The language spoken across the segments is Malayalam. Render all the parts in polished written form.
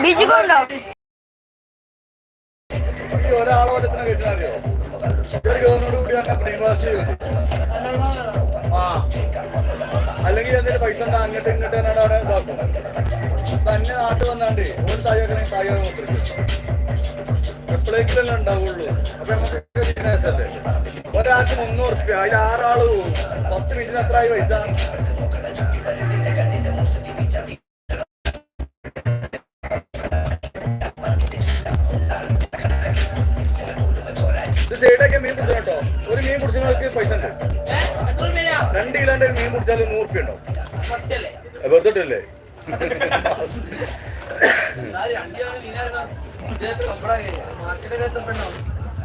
ബീച്ചിൽ കൊണ്ടോ ഒരാളെ പോലത്തിന് കേട്ടാറിയോ ഒരു ഗവൺമെന്റ് കൂടി തന്നെ ബ്രേക്ക്ഫാസ്റ്റ് അല്ലെങ്കിൽ എന്തെങ്കിലും പൈസ ഉണ്ടാ അങ്ങോട്ട് ഇങ്ങോട്ട് തന്നെ അവിടെ ഇതാക്കും തന്നെ നാട്ടിൽ വന്നാണ്ട് ഒരു തായാക്കണേ തായാ മുദ്രിക്കും എപ്പോഴേക്കിലല്ലേ ഉണ്ടാവുള്ളൂ അപ്പൊ നമുക്ക് ബിസിനസ് അല്ലേ ഒരാൾക്ക് 300 റുപ്യ അതിൽ 6 ആള് പോകും 10 മിനിറ്റിന് എത്ര ആയി പൈസ സൈഡൊക്കെ മീൻ പിടിച്ചാൽ കേട്ടോ ഒരു മീൻ പിടിച്ചവർക്ക് പൈസ ഉണ്ട് 2 കിലോന്റെ മീൻ പിടിച്ചാൽ 100 റുപ്യ ഉണ്ടോ വെറുതെട്ടല്ലേ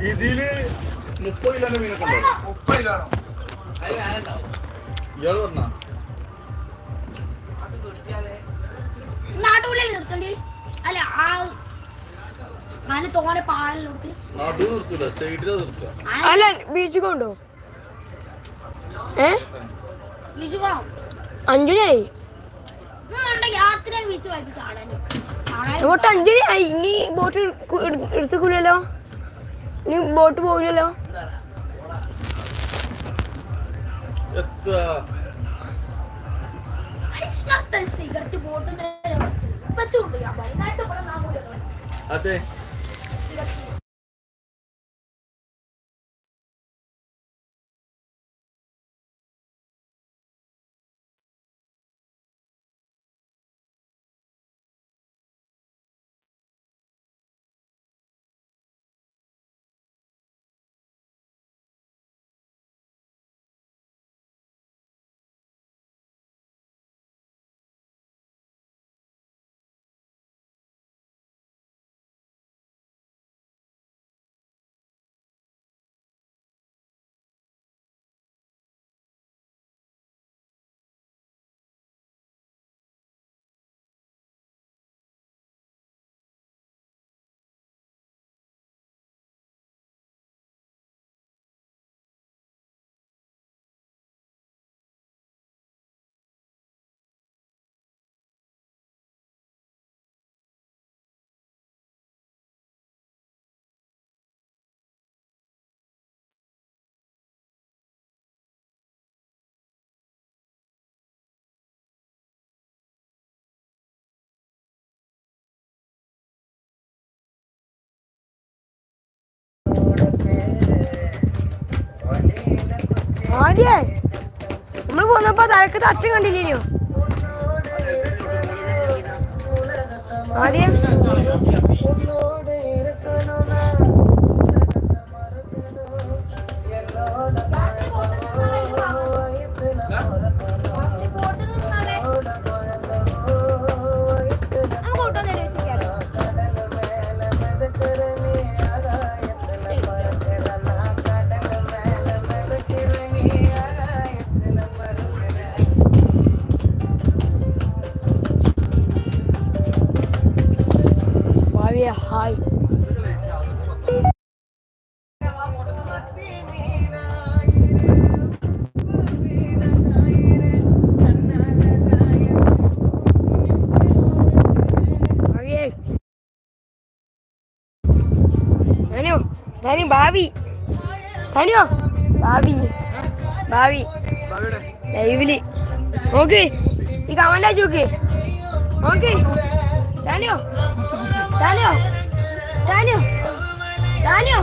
ഇതില് 30 കിലോന്റെ മീനൊക്കെ ഉണ്ടോ 30 കിലോ ഇയാള് പറഞ്ഞ അല്ല ബീച്ച് കൊണ്ടോ 5 ബോട്ട് 5 ഇനി ബോട്ട് എടുത്തുകൂലല്ലോ ഇനി ബോട്ട് പോകില്ലല്ലോ അതെ ആദ്യേ നമ്മൾ പോന്നപ്പോ തലക്ക് തട്ടും കണ്ടില്ലേനോ ആദ്യം ഹായ് ഭാവി ധനിയോ ഭാവി ഭാവി ലൈവില് നോക്ക് ഈ കമന്റ് അയച്ചു നോക്ക് നോക്ക് ധനിയോ ധനിയോ ധനിയോ ധനിയോ